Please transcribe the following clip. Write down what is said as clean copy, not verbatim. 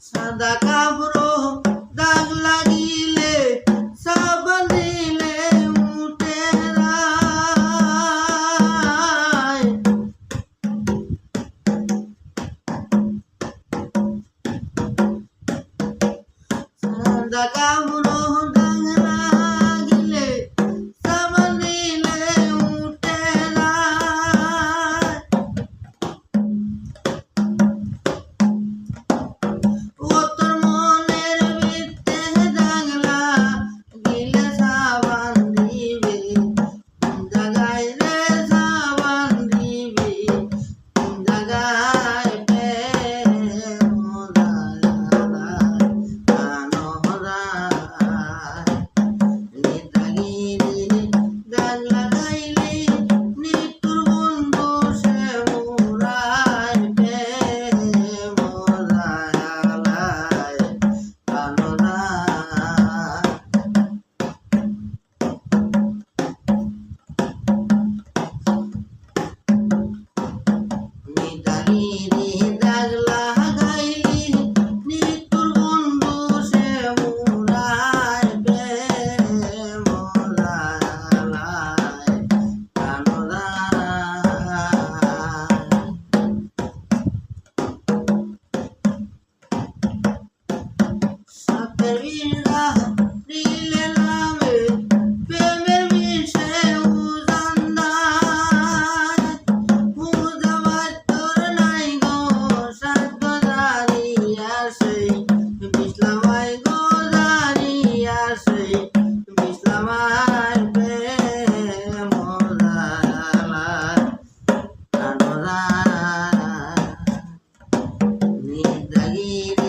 সাদা কাপড় দাগ লাগিলে সাবান দিলে উঠে যায়। সাদা কাপড় দাগ লাগিলে সাবান দিলে উঠে যায়। ও তোর মনের ভিতরে দাগ লাগিলে সাবান দিবে কোন জায়গায় রে সাবান দিবে কোন জায়গায় প্রেম হারায় প্রাণ হারায়। নিদাগিরি দাগ লাগাইলে নিতুর বন্ধু সে মোরায় প্রেম হারায় প্রাণ হারায়। নিদাগিরি দাগ লাগাইলে নিতুর বন্ধু সে মোরায় প্রেম হারায় প্রাণ হারায়। সাপের বিড়া দিলে নামে প্রেমের বিষে উজান দেয়। বুঝাবার তোর নাই গো সাধ্য দাঁড়িয়া সেই বিছলামাই গো দাঁড়িয়া সেই বিছলামাই প্রেম হারায় প্রাণ হারায়। নিদাগিরি